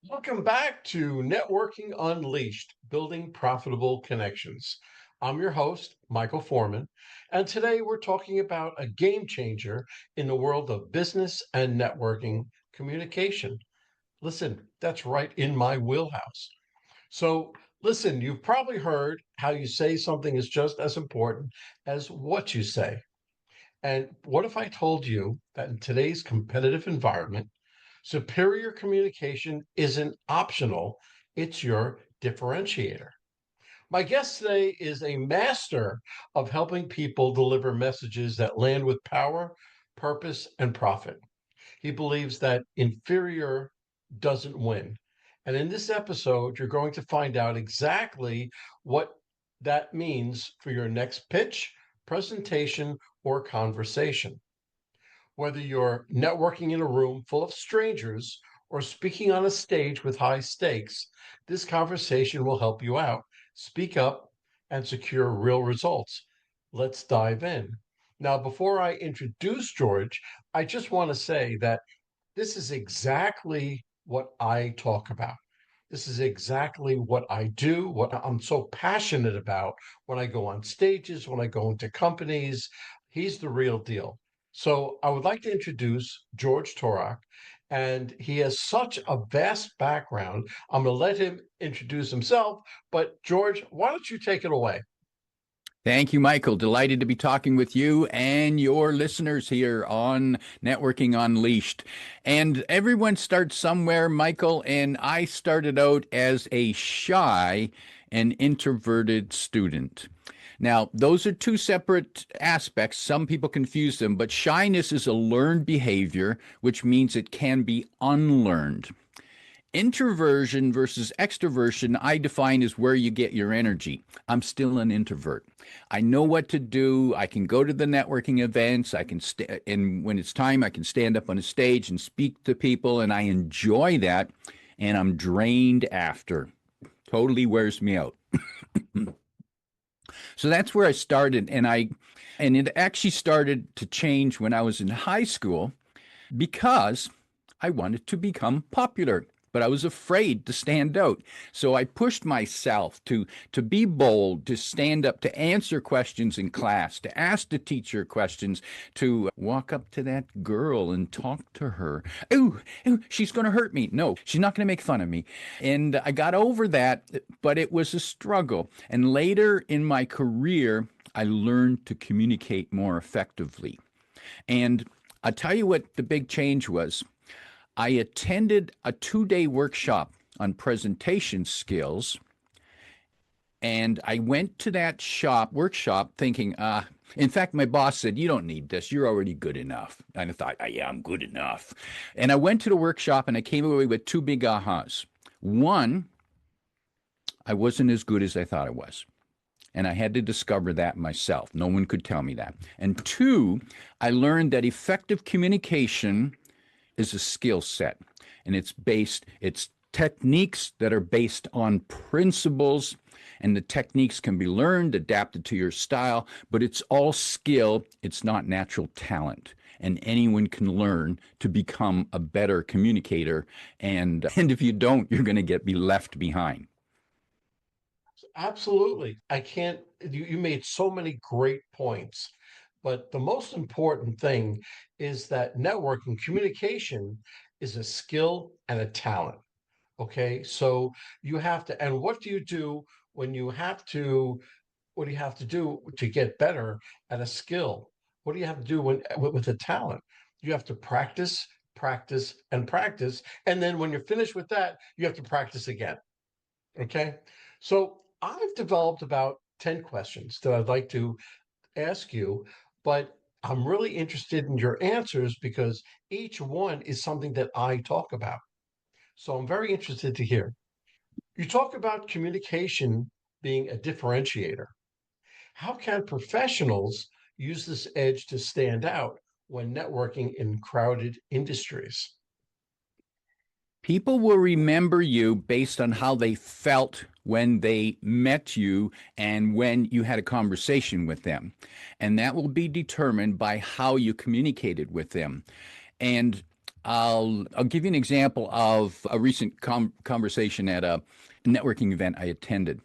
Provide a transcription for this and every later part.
Welcome back to Networking Unleashed, Building Profitable Connections. I'm your host, Michael Forman, and today we're talking about a game changer in the world of business and networking communication. Listen, that's right in my wheelhouse. So, listen, you've probably heard how you say something is just as important as what you say. And what if I told you that in today's competitive environment, superior communication isn't optional, it's your differentiator? My guest today is a master of helping people deliver messages that land with power, purpose, and profit. He believes that inferior doesn't win. And in this episode, you're going to find out exactly what that means for your next pitch, presentation, or conversation. Whether you're networking in a room full of strangers or speaking on a stage with high stakes, this conversation will help you out. Speak up and secure real results. Let's dive in. Now, before I introduce George, I just want to say that this is exactly what I talk about. This is exactly what I do, what I'm so passionate about when I go on stages, when I go into companies. He's the real deal. So I would like to introduce George Torok, and he has such a vast background. I'm going to let him introduce himself, but George, why don't you take it away? Thank you, Michael. Delighted to be talking with you and your listeners here on Networking Unleashed. And everyone starts somewhere, Michael, and I started out as a shy and introverted student. Now, those are two separate aspects. Some people confuse them, but shyness is a learned behavior, which means it can be unlearned. Introversion versus extroversion, I define as where you get your energy. I'm still an introvert. I know what to do. I can go to the networking events. And when it's time, I can stand up on a stage and speak to people, and I enjoy that. And I'm drained after. Totally wears me out. So that's where I started, and it actually started to change when I was in high school because I wanted to become popular, but I was afraid to stand out. So I pushed myself to be bold, to stand up, to answer questions in class, to ask the teacher questions, to walk up to that girl and talk to her. Ooh, she's going to hurt me. No, she's not going to make fun of me. And I got over that, but it was a struggle. And later in my career, I learned to communicate more effectively. And I'll tell you what the big change was. I attended a 2-day workshop on presentation skills, and I went to that workshop thinking, in fact, my boss said, "You don't need this. You're already good enough." And I thought, yeah, I'm good enough. And I went to the workshop and I came away with two big ahas. One, I wasn't as good as I thought I was. And I had to discover that myself. No one could tell me that. And two, I learned that effective communication is a skill set, and it's techniques that are based on principles, and the techniques can be learned, adapted to your style, but it's all skill. It's not natural talent. And anyone can learn to become a better communicator. And if you don't, you're going to be left behind. Absolutely. I can't, you made so many great points. But the most important thing is that networking communication is a skill and a talent. Okay. So you have to, and what do you do when you have to, what do you have to do to get better at a skill? What do you have to do with a talent? You have to practice, practice, and practice. And then when you're finished with that, you have to practice again. Okay. So I've developed about 10 questions that I'd like to ask you, but I'm really interested in your answers because each one is something that I talk about. So I'm very interested to hear. You talk about communication being a differentiator. How can professionals use this edge to stand out when networking in crowded industries? People will remember you based on how they felt when they met you and when you had a conversation with them. And that will be determined by how you communicated with them. And I'll give you an example of a recent conversation at a networking event I attended.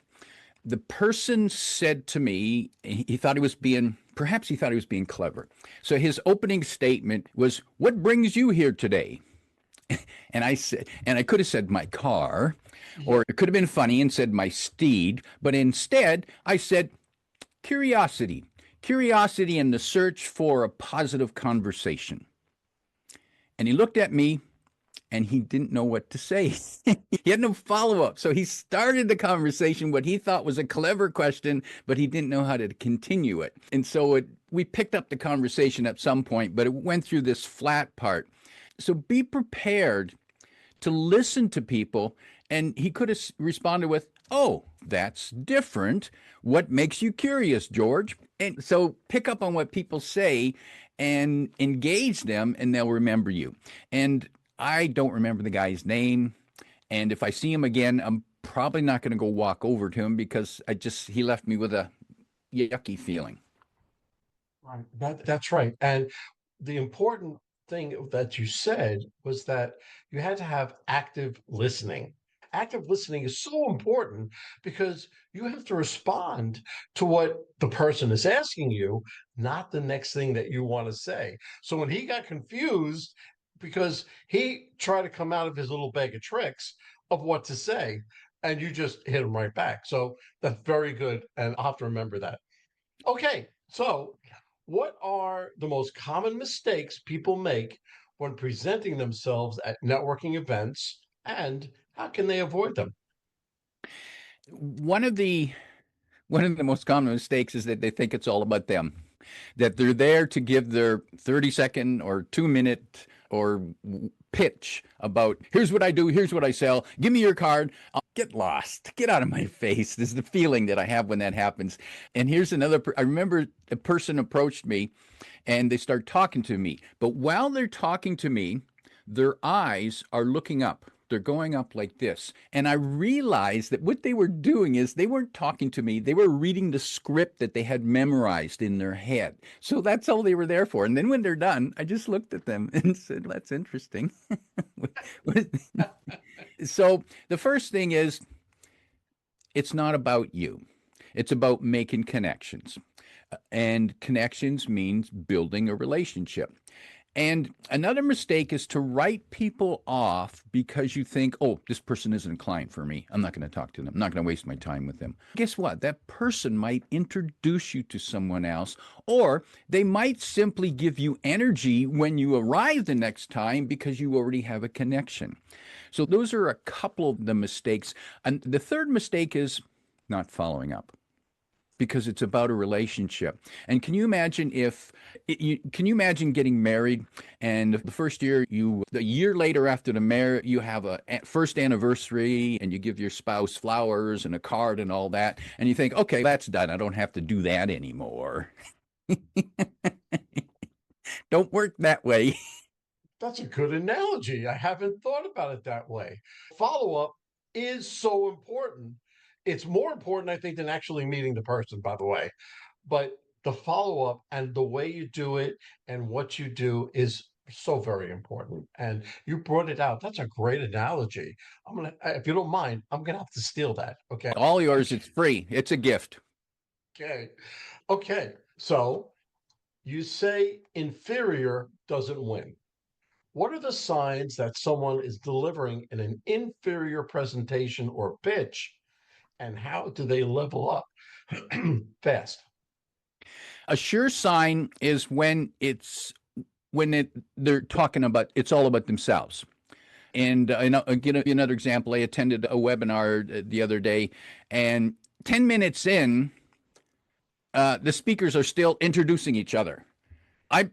The person said to me, he thought he was being, perhaps he thought he was being clever. So his opening statement was, "What brings you here today?" And I said, and I could have said my car, or it could have been funny and said my steed, but instead I said curiosity. Curiosity and the search for a positive conversation. And he looked at me and he didn't know what to say. He had no follow up. So he started the conversation, what he thought was a clever question, but he didn't know how to continue it. And so we picked up the conversation at some point, but it went through this flat part. So be prepared to listen to people. And he could have responded with, "Oh, that's different. What makes you curious, George?" And so pick up on what people say and engage them, and they'll remember you. And I don't remember the guy's name. And if I see him again, I'm probably not going to go walk over to him because he left me with a yucky feeling. Right. That's right. And the important thing that you said was that you had to have active listening. Active listening is so important because you have to respond to what the person is asking you, not the next thing that you want to say. So when he got confused because he tried to come out of his little bag of tricks of what to say, and you just hit him right back. So that's very good. And I'll have to remember that. Okay, so what are the most common mistakes people make when presenting themselves at networking events, and how can they avoid them? One of the one of the most common mistakes is that they think it's all about them, that they're there to give their 30-second or 2-minute or pitch about, "Here's what I do, here's what I sell, give me your card." I'll get lost, get out of my face. This is the feeling that I have when that happens. And here's another, I remember a person approached me and they start talking to me. But while they're talking to me, their eyes are looking up. They're going up like this. And I realized that what they were doing is they weren't talking to me. They were reading the script that they had memorized in their head. So that's all they were there for. And then when they're done, I just looked at them and said, "That's interesting." So the first thing is, it's not about you. It's about making connections. And connections means building a relationship. And another mistake is to write people off because you think, "Oh, this person isn't a client for me. I'm not going to talk to them. I'm not going to waste my time with them." Guess what? That person might introduce you to someone else, or they might simply give you energy when you arrive the next time because you already have a connection. So those are a couple of the mistakes. And the third mistake is not following up, because it's about a relationship. And can you imagine can you imagine getting married and the first year, a year later after the marriage, you have a first anniversary and you give your spouse flowers and a card and all that. And you think, "Okay, that's done. I don't have to do that anymore." Don't work that way. That's a good analogy. I haven't thought about it that way. Follow up is so important. It's more important, I think, than actually meeting the person, by the way. But the follow up and the way you do it and what you do is so very important. And you brought it out. That's a great analogy. If you don't mind, I'm gonna have to steal that. Okay. All yours. It's free. It's a gift. Okay. Okay. So you say inferior doesn't win. What are the signs that someone is delivering in an inferior presentation or pitch, and how do they level up fast? A sure sign is they're talking about, it's all about themselves. And I'll give you another example. I attended a webinar the other day, and 10 minutes in, the speakers are still introducing each other. I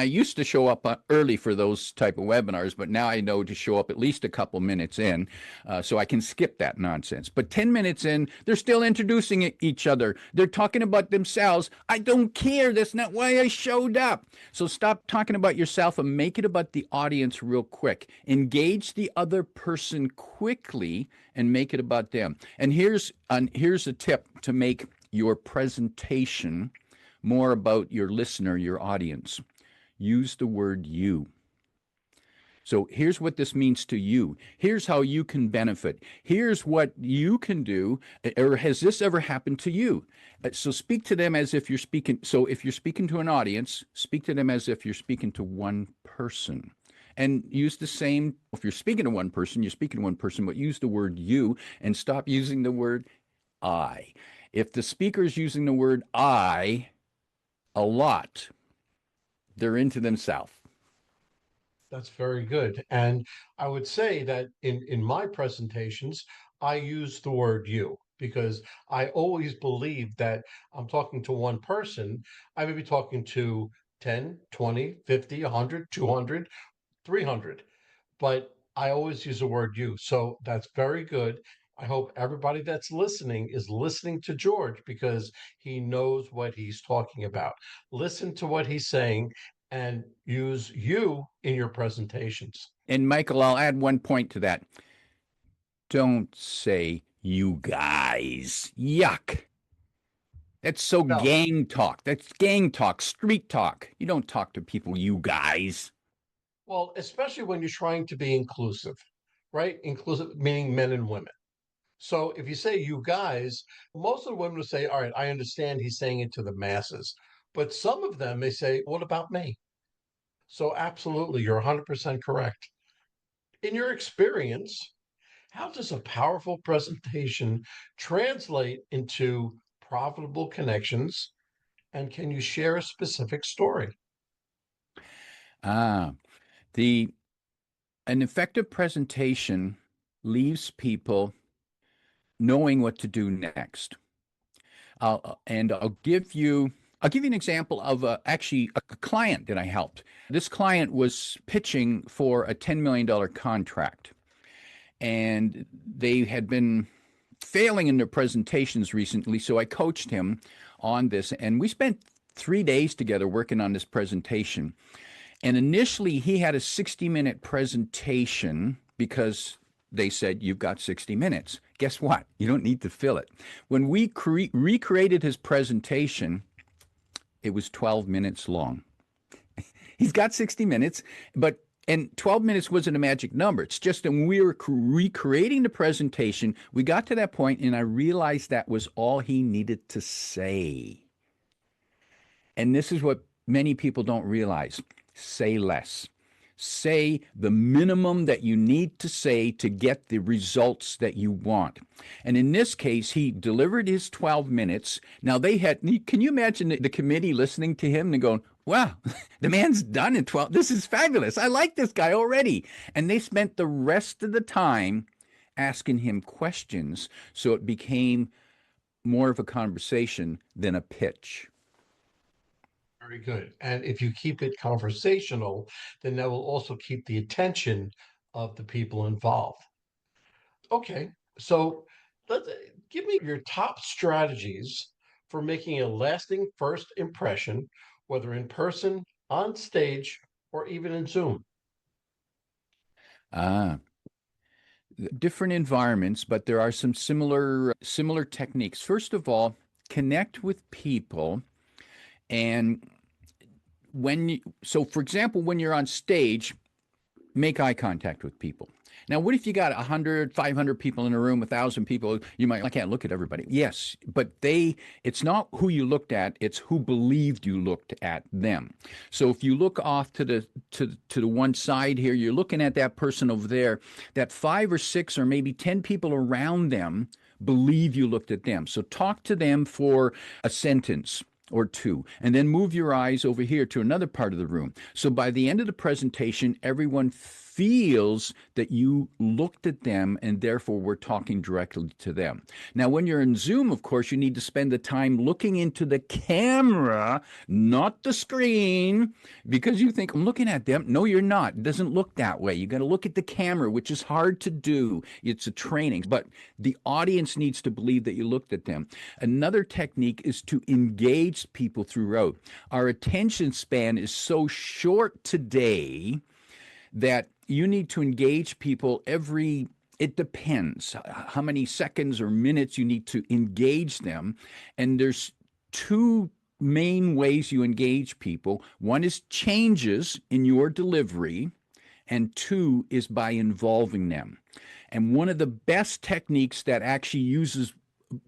used to show up early for those type of webinars, but now I know to show up at least a couple minutes in, so I can skip that nonsense. But 10 minutes in, they're still introducing each other. They're talking about themselves. I don't care. That's not why I showed up. So stop talking about yourself and make it about the audience real quick. Engage the other person quickly and make it about them. And here's a tip to make your presentation more about your listener, your audience. Use the word "you." So here's what this means to you. Here's how you can benefit. Here's what you can do. Or has this ever happened to you? So speak to them as if you're speaking. So if you're speaking to an audience, speak to them as if you're speaking to one person. And use the same, if you're speaking to one person, you're speaking to one person, but use the word you and stop using the word I. If the speaker is using the word I a lot, they're into themselves. That's very good. And I would say that in my presentations, I use the word you because I always believe that I'm talking to one person. I may be talking to 10, 20, 50, 100, 200, 300, but I always use the word you. So that's very good. I hope everybody that's listening is listening to George because he knows what he's talking about. Listen to what he's saying and use you in your presentations. And Michael, I'll add one point to that. Don't say you guys. Yuck. That's so No, gang talk. That's gang talk, street talk. You don't talk to people, you guys. well, especially when you're trying to be inclusive, right? Inclusive meaning men and women. So if you say you guys, most of the women will say, all right, I understand he's saying it to the masses. But some of them may say, what about me? So absolutely, you're 100% correct. In your experience, how does a powerful presentation translate into profitable connections? And can you share a specific story? Ah, the an effective presentation leaves people knowing what to do next. And I'll give you an example of actually a client that I helped. This client was pitching for a $10 million contract, and they had been failing in their presentations recently. So I coached him on this, and we spent 3 days together working on this presentation. And initially, he had a 60-minute presentation because they said, you've got 60 minutes. Guess what? You don't need to fill it. When we recreated his presentation, it was 12 minutes long. He's got 60 minutes, and 12 minutes wasn't a magic number. It's just that when we were recreating the presentation, we got to that point, and I realized that was all he needed to say. And this is what many people don't realize. Say less. Say the minimum that you need to say to get the results that you want. And in this case, he delivered his 12 minutes. Now can you imagine the committee listening to him and going, wow, the man's done in 12. This is fabulous. I like this guy already. And they spent the rest of the time asking him questions. So it became more of a conversation than a pitch. Very good. And if you keep it conversational, then that will also keep the attention of the people involved. Okay, so let's give me your top strategies for making a lasting first impression, whether in person, on stage, or even in Zoom. Ah, different environments, but there are some similar techniques. First of all, connect with people. And so for example, when you're on stage, make eye contact with people. Now, what if you got 100, 500 people in a room, 1,000 people? I can't look at everybody. Yes, but it's not who you looked at, it's who believed you looked at them. So if you look off to the one side here, you're looking at that person over there, that 5 or 6 or maybe 10 people around them believe you looked at them. So talk to them for a sentence or two, and then move your eyes over here to another part of the room. So by the end of the presentation, everyone feels that you looked at them and therefore we're talking directly to them. Now, when you're in Zoom, of course, you need to spend the time looking into the camera, not the screen, because you think, I'm looking at them. No, you're not. It doesn't look that way. You got to look at the camera, which is hard to do. It's a training, but the audience needs to believe that you looked at them. Another technique is to engage people throughout. Our attention span is so short today that you need to engage people it depends how many seconds or minutes you need to engage them. And there's two main ways you engage people. One is changes in your delivery, and two is by involving them. And one of the best techniques that actually uses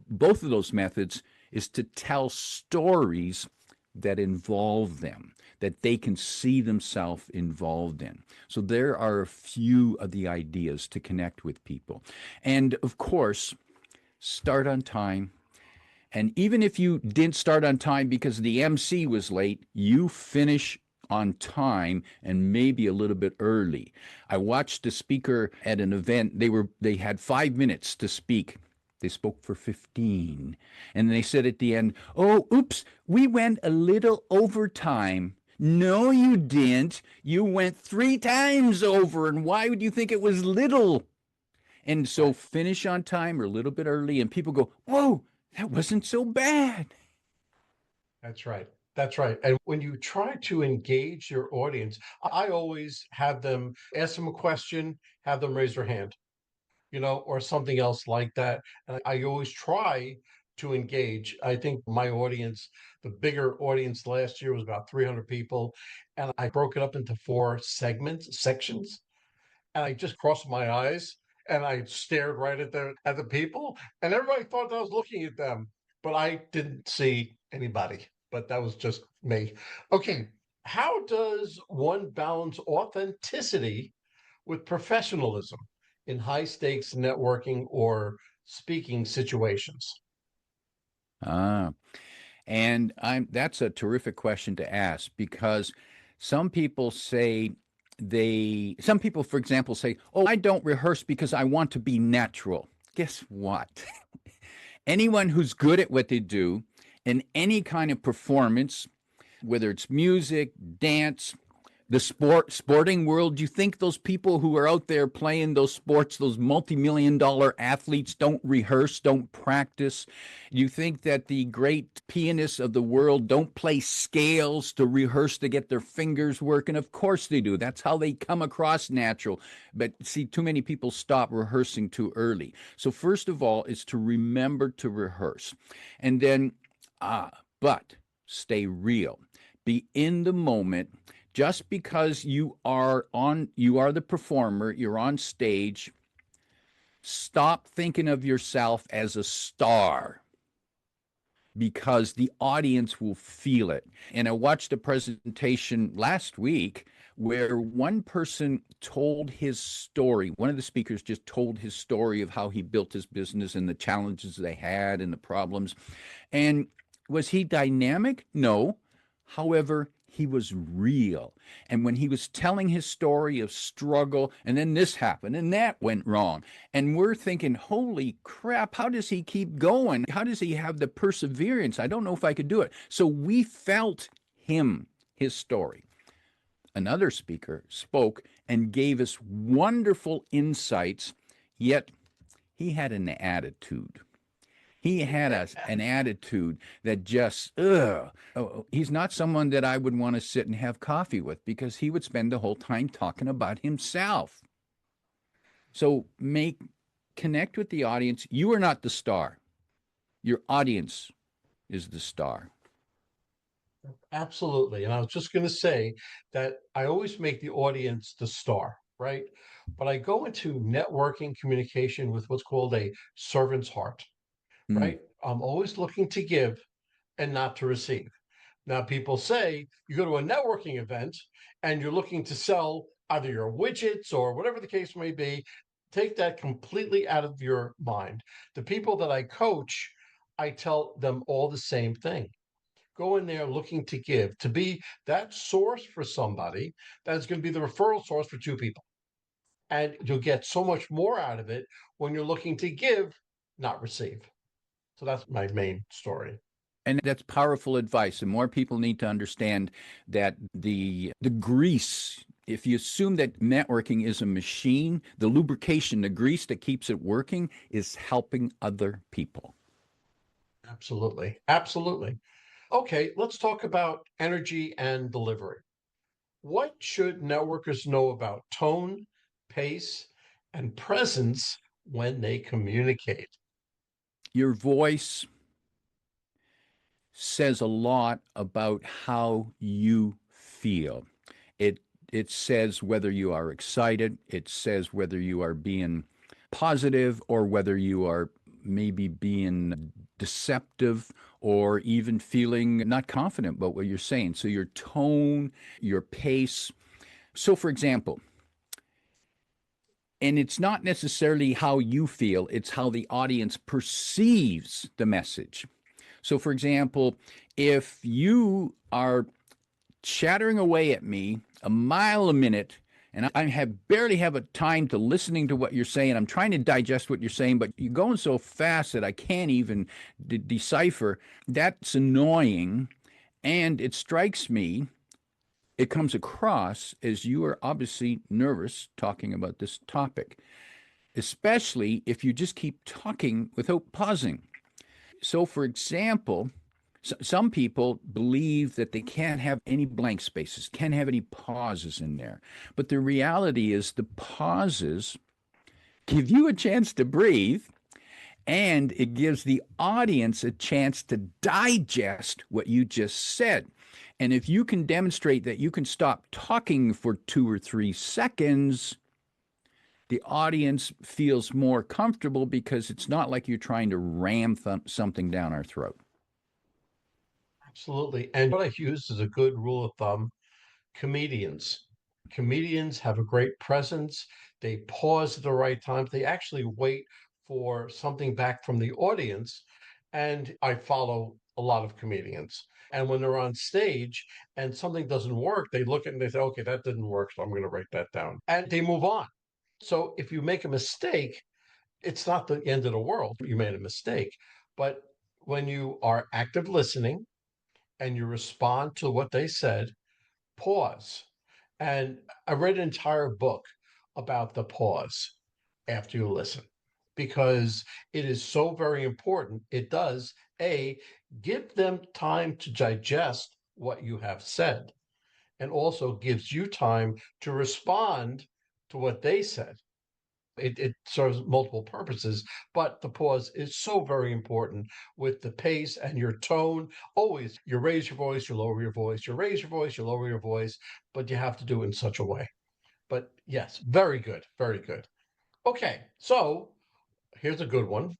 both of those methods is to tell stories that involve them, that they can see themselves involved in. So there are a few of the ideas to connect with people. And of course, start on time. And even if you didn't start on time because the MC was late, you finish on time and maybe a little bit early. I watched a speaker at an event. They had 5 minutes to speak. They spoke for 15. And they said at the end, "Oh, oops, we went a little over time." "No, you didn't. You went 3 times over. And why would you think it was little?" And so Right. finish on time or a little bit early, and people go, "Whoa, that wasn't so bad." That's right. That's right. And when you try to engage your audience, I always have them ask them a question, have them raise their hand, or something else like that. And I always try to engage. I think my audience, the bigger audience last year was about 300 people, and I broke it up into 4 sections. And I just crossed my eyes and I stared right at the people, and everybody thought I was looking at them, but I didn't see anybody. But that was just me. Okay, how does one balance authenticity with professionalism in high stakes networking or speaking situations? Ah, and that's a terrific question to ask because some people say some people, for example, say, "Oh, I don't rehearse because I want to be natural." Guess what? Anyone who's good at what they do in any kind of performance, whether it's music, dance, the sporting world, you think those people who are out there playing those sports, those multi-million-dollar athletes, don't rehearse, don't practice? You think that the great pianists of the world don't play scales to rehearse to get their fingers working? Of course they do. That's how they come across natural. But see, too many people stop rehearsing too early. So first of all is to remember to rehearse. And then but stay real. Be in the moment. Just because you are the performer, you're on stage, stop thinking of yourself as a star because the audience will feel it. And I watched a presentation last week where one person told his story. One of the speakers just told his story of how he built his business and the challenges they had and the problems. And was he dynamic? No. However, he was real. And when he was telling his story of struggle, and then this happened and that went wrong, and we're thinking, holy crap, how does he keep going? How does he have the perseverance? I don't know if I could do it. So we felt him, his story. Another speaker spoke and gave us wonderful insights, yet he had an attitude. He had an attitude that just, ugh. He's not someone that I would want to sit and have coffee with because he would spend the whole time talking about himself. So connect with the audience. You are not the star. Your audience is the star. Absolutely. And I was just going to say that I always make the audience the star, right? But I go into networking communication with what's called a servant's heart, Mm. right? I'm always looking to give and not to receive. Now, people say you go to a networking event and you're looking to sell either your widgets or whatever the case may be. Take that completely out of your mind. The people that I coach, I tell them all the same thing. Go in there looking to give, to be that source for somebody that's going to be the referral source for 2 people. And you'll get so much more out of it when you're looking to give, not receive. So that's my main story. And that's powerful advice. And more people need to understand that the grease, if you assume that networking is a machine, the lubrication, the grease that keeps it working is helping other people. Absolutely. Absolutely. Okay, let's talk about energy and delivery. What should networkers know about tone, pace, and presence when they communicate? Your voice says a lot about how you feel. It It says whether you are excited, it says whether you are being positive or whether you are maybe being deceptive or even feeling not confident about what you're saying. So your tone, your pace. So, for example, and it's not necessarily how you feel, it's how the audience perceives the message. So, for example, if you are chattering away at me a mile a minute and I have barely have a time to listening to what you're saying. I'm trying to digest what you're saying, but you're going so fast that I can't even decipher. That's annoying, and it strikes me. It comes across as you are obviously nervous talking about this topic, especially if you just keep talking without pausing. So, for example, some people believe that they can't have any blank spaces, can't have any pauses in there. But the reality is the pauses give you a chance to breathe and it gives the audience a chance to digest what you just said. And if you can demonstrate that you can stop talking for 2 or 3 seconds, the audience feels more comfortable because it's not like you're trying to ram something down our throat. Absolutely. And what I use as a good rule of thumb, comedians. Comedians have a great presence. They pause at the right times. They actually wait for something back from the audience. And I follow a lot of comedians. And when they're on stage and something doesn't work, they look at it and they say, okay, that didn't work. So I'm going to write that down. And they move on. So if you make a mistake, it's not the end of the world. You made a mistake. But when you are active listening and you respond to what they said, pause. And I read an entire book about the pause after you listen because it is so very important. It does, A, give them time to digest what you have said, and also gives you time to respond to what they said. It serves multiple purposes, but the pause is so very important with the pace and your tone. Always, you raise your voice, you lower your voice, you raise your voice, you lower your voice, but you have to do it in such a way. But yes, very good, very good. Okay, so here's a good one.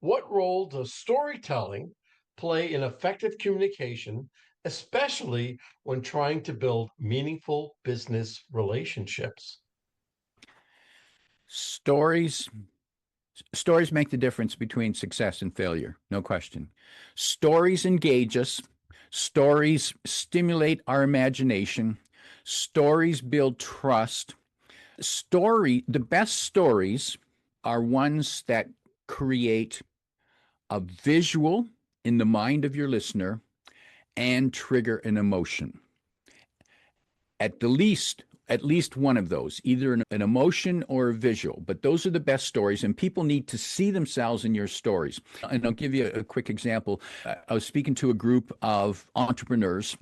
What role does storytelling play in effective communication, especially when trying to build meaningful business relationships? Stories Stories make the difference between success and failure, no question. Stories engage us, stories stimulate our imagination, stories build trust. The best stories are ones that create a visual in the mind of your listener and trigger an emotion. At the least, at least one of those, either an emotion or a visual. But those are the best stories, and people need to see themselves in your stories. And I'll give you a quick example. I was speaking to a group of entrepreneurs,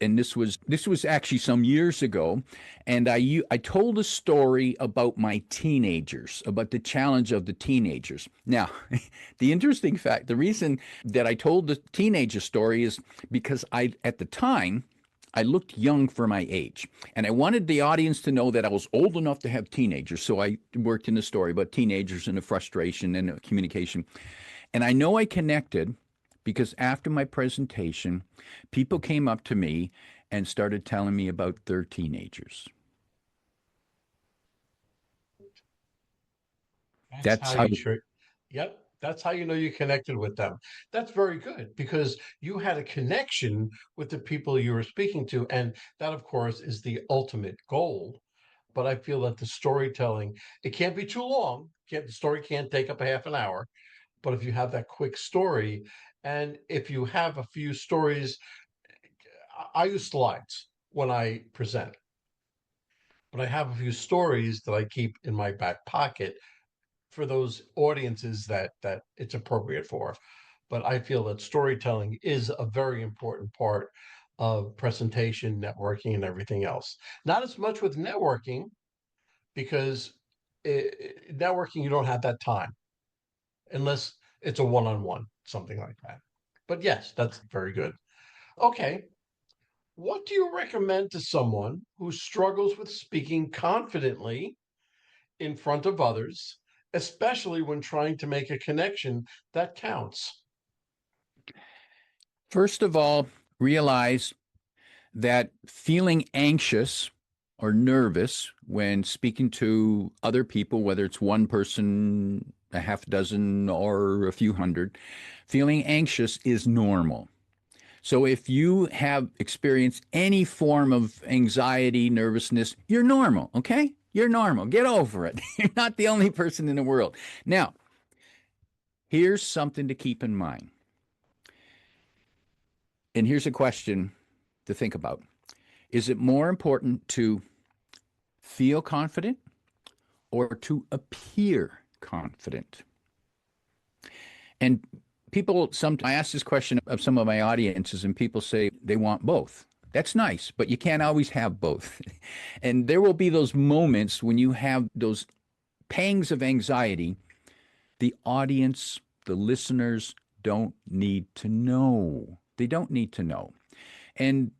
and this was actually some years ago, and I told a story about my teenagers, about the challenge of the teenagers. Now, the interesting fact, the reason that I told the teenager story is because at the time, I looked young for my age, and I wanted the audience to know that I was old enough to have teenagers. So I worked in the story about teenagers and the frustration and the communication. And I know I connected because after my presentation, people came up to me and started telling me about their teenagers. That's That's how how you treat. Yep, that's how you know you connected with them. That's very good because you had a connection with the people you were speaking to, and that, of course, is the ultimate goal. But I feel that the storytelling, it can't be too long. The story can't take up a half an hour. But if you have that quick story, and if you have a few stories, I use slides when I present, but I have a few stories that I keep in my back pocket for those audiences that it's appropriate for. But I feel that storytelling is a very important part of presentation, networking, and everything else. Not as much with networking because networking you don't have that time unless it's a one-on-one, something like that. But yes, that's very good. Okay, What do you recommend to someone who struggles with speaking confidently in front of others, especially when trying to make a connection that counts? First of all, realize that feeling anxious or nervous when speaking to other people, whether it's one person, a half dozen, or a few hundred, feeling anxious is normal. So if you have experienced any form of anxiety, nervousness, you're normal, okay? You're normal. Get over it. You're not the only person in the world. Now, here's something to keep in mind. And here's a question to think about. Is it more important to feel confident or to appear confident? And I ask this question of some of my audiences, and people say they want both. That's nice, but you can't always have both. And there will be those moments when you have those pangs of anxiety. The audience, the listeners don't need to know. They don't need to know. And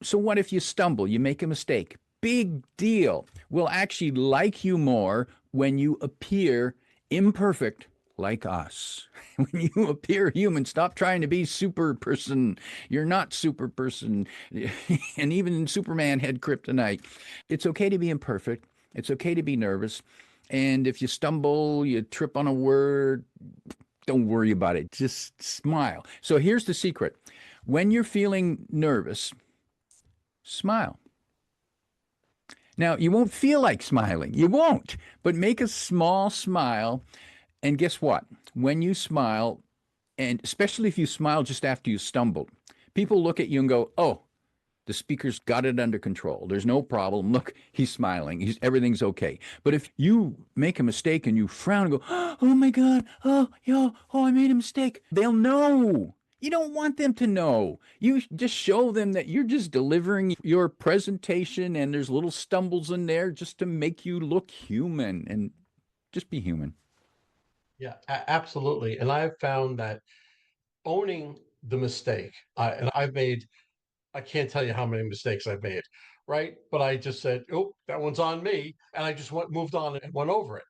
so, what if you stumble, you make a mistake? Big deal. We'll actually like you more when you appear imperfect like us. When you appear human, stop trying to be super person. You're not super person. And even Superman had kryptonite. It's okay to be imperfect. It's okay to be nervous. And if you stumble, you trip on a word, don't worry about it. Just smile. So here's the secret. When you're feeling nervous, smile. Now, you won't feel like smiling. You won't. But make a small smile. And guess what? When you smile, and especially if you smile just after you stumbled, people look at you and go, oh, the speaker's got it under control. There's no problem. Look, he's smiling. Everything's okay. But if you make a mistake and you frown and go, oh my God, I made a mistake, they'll know. You don't want them to know. You just show them that you're just delivering your presentation and there's little stumbles in there just to make you look human and just be human. Yeah, absolutely. And I've found that owning the mistake, and I've made, I can't tell you how many mistakes I've made, right? But I just said, oh, that one's on me. And I just moved on and went over it.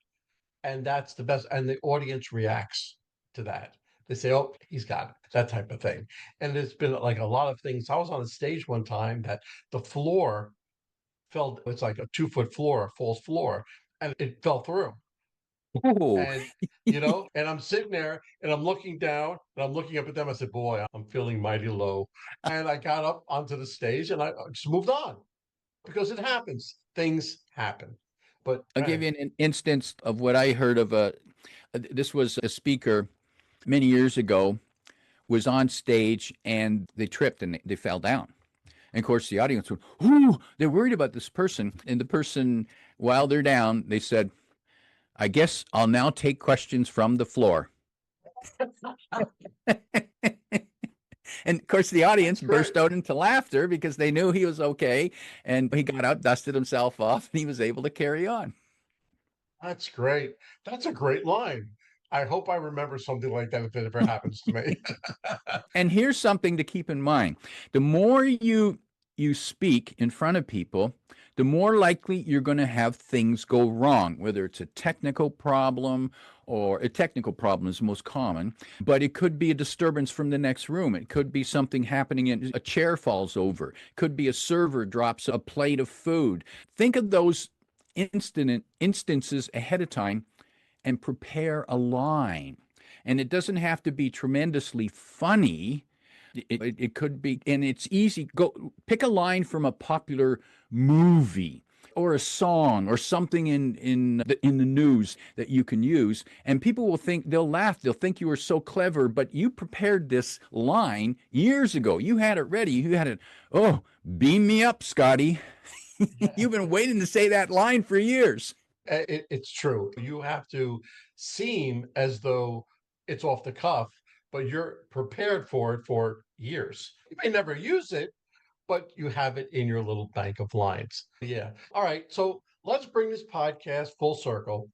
And that's the best. And the audience reacts to that. They say, oh, he's got it, that type of thing. And it's been like a lot of things. I was on a stage one time that the floor fell, it's like a 2 foot floor, a false floor, and it fell through. Oh, And and I'm sitting there and I'm looking down and I'm looking up at them. I said, boy, I'm feeling mighty low. And I got up onto the stage and I just moved on because it happens. Things happen. But I'll go give ahead. you an instance of what I heard of this was a speaker many years ago was on stage and they tripped and they fell down. And of course, the audience went, ooh, they're worried about this person. And the person, while they're down, they said, I guess I'll now take questions from the floor. And of course, the audience That's great. burst out into laughter because they knew he was okay. And he got out, dusted himself off, and he was able to carry on. That's great. That's a great line. I hope I remember something like that if it ever happens to me. And here's something to keep in mind. The more you speak in front of people, the more likely you're going to have things go wrong, whether it's a technical problem or a technical problem is most common, but it could be a disturbance from the next room. It could be something happening in a chair falls over. It could be a server drops a plate of food. Think of those instances ahead of time and prepare a line. And it doesn't have to be tremendously funny. It could be, and it's easy. Go pick a line from a popular movie or a song or something in the news that you can use, and people will think they'll laugh. They'll think you were so clever, but you prepared this line years ago. You had it ready. You had it. Oh, beam me up, Scotty. You've been waiting to say that line for years. It's true. You have to seem as though it's off the cuff, but you're prepared for it for years. You may never use it, but you have it in your little bank of lines. Yeah. All right. So let's bring this podcast full circle.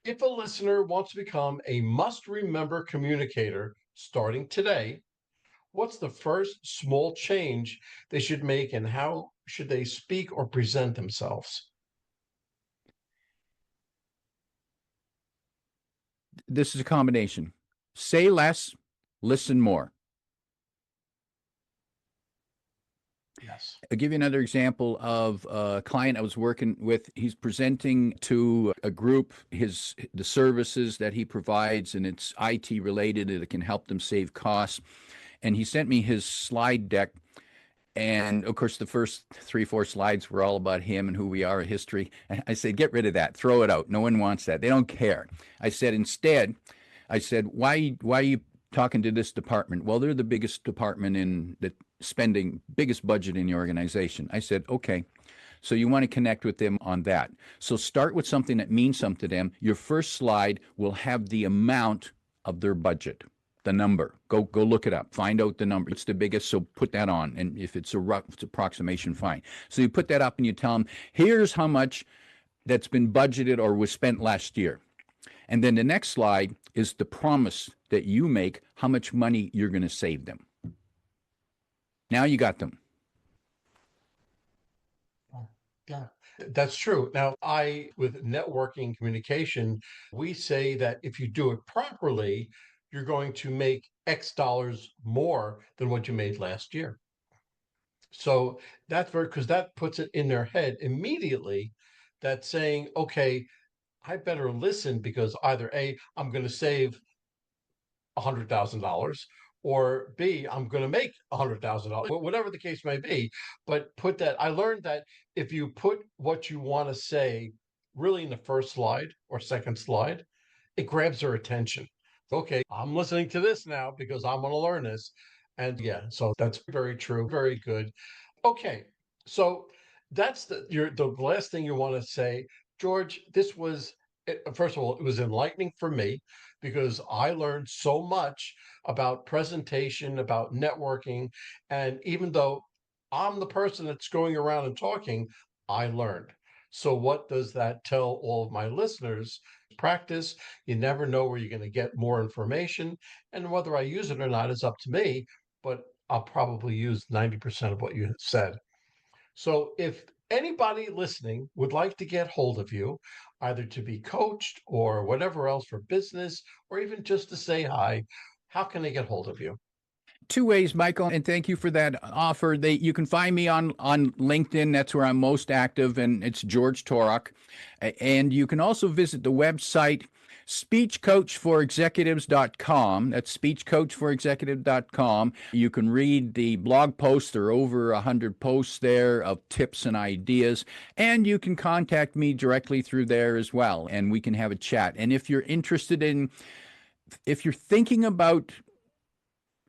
If a listener wants to become a must remember communicator starting today, what's the first small change they should make and how should they speak or present themselves? This is a combination. Say less, listen more. Yes. I'll give you another example of a client I was working with. He's presenting to a group the services that he provides, and it's IT related. It can help them save costs. And he sent me his slide deck. And of course, the first 3, 4 slides were all about him and who we are, a history. And I said, get rid of that, throw it out. No one wants that. They don't care. I said, instead, why are you talking to this department? Well, they're the biggest department in the spending, biggest budget in the organization. I said, okay, so you want to connect with them on that. So start with something that means something to them. Your first slide will have the amount of their budget, the number. Go look it up. Find out the number. It's the biggest, so put that on. And if it's it's approximation, fine. So you put that up and you tell them, here's how much that's been budgeted or was spent last year. And then the next slide is the promise that you make, how much money you're going to save them. Now you got them. Yeah, that's true. Now, with networking communication, we say that if you do it properly, you're going to make X dollars more than what you made last year. So that's because that puts it in their head immediately that saying, okay, I better listen because either A, I'm going to save $100,000, or B, I'm going to make $100,000, whatever the case may be. But I learned that if you put what you want to say really in the first slide or second slide, it grabs their attention. Okay, I'm listening to this now because I'm going to learn this. And yeah, so that's very true. Very good. Okay, so that's the last thing you want to say, George. First of all, it was enlightening for me because I learned so much about presentation, about networking, and even though I'm the person that's going around and talking, I learned. So what does that tell all of my listeners? Practice. You never know where you're going to get more information, and whether I use it or not is up to me. But I'll probably use 90% of what you said. So if anybody listening would like to get hold of you, either to be coached or whatever else for business, or even just to say hi, how can they get hold of you? Two ways, Michael, and thank you for that offer. You can find me on LinkedIn. That's where I'm most active, and it's George Torok. And you can also visit the website speechcoachforexecutives.com. That's speechcoachforexecutive.com. You can read the blog posts. There are over 100 posts there of tips and ideas, and you can contact me directly through there as well, and we can have a chat. And if you're thinking about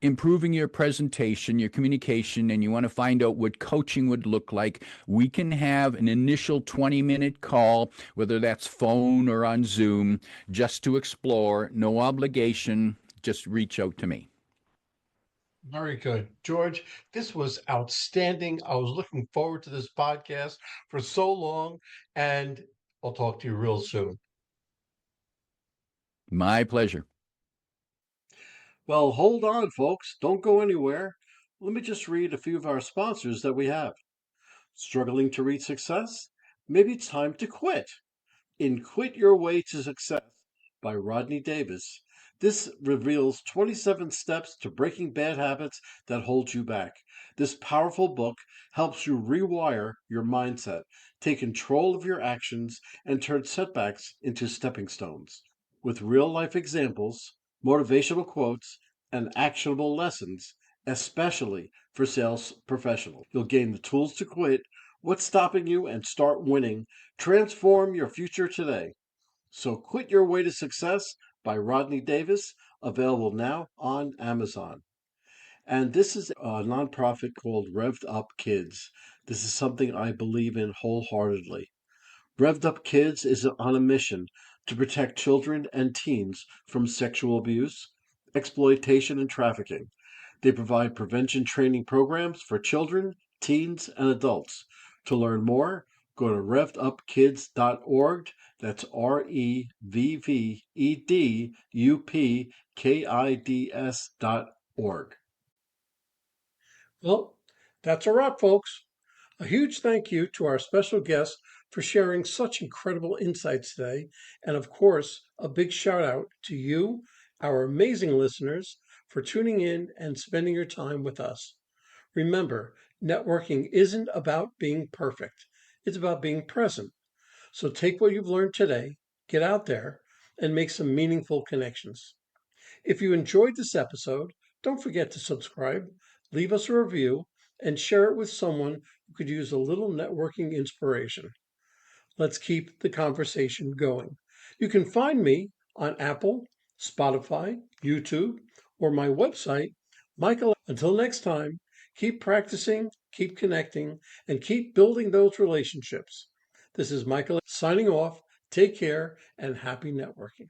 improving your presentation, your communication, and you want to find out what coaching would look like, we can have an initial 20-minute call, whether that's phone or on Zoom, just to explore. No obligation. Just reach out to me. Very good. George, this was outstanding. I was looking forward to this podcast for so long, and I'll talk to you real soon. My pleasure. Well, hold on, folks. Don't go anywhere. Let me just read a few of our sponsors that we have. Struggling to reach success? Maybe it's time to quit. In Quit Your Way to Success by Rodney Davis, this reveals 27 steps to breaking bad habits that hold you back. This powerful book helps you rewire your mindset, take control of your actions, and turn setbacks into stepping stones. With real life examples, motivational quotes, and actionable lessons, especially for sales professionals, you'll gain the tools to quit, what's stopping you, and start winning. Transform your future today. So Quit Your Way to Success by Rodney Davis, available now on Amazon. And this is a nonprofit called Revved Up Kids. This is something I believe in wholeheartedly. Revved Up Kids is on a mission to protect children and teens from sexual abuse, exploitation, and trafficking. They provide prevention training programs for children, teens, and adults. To learn more, go to revvedupkids.org. That's REVVEDUPKIDS.org. Well, that's a wrap, folks. A huge thank you to our special guest for sharing such incredible insights today. And of course, a big shout out to you, our amazing listeners, for tuning in and spending your time with us. Remember, networking isn't about being perfect, it's about being present. So take what you've learned today, get out there, and make some meaningful connections. If you enjoyed this episode, don't forget to subscribe, leave us a review, and share it with someone who could use a little networking inspiration. Let's keep the conversation going. You can find me on Apple, Spotify, YouTube, or my website, Michael. Until next time, keep practicing, keep connecting, and keep building those relationships. This is Michael signing off. Take care and happy networking.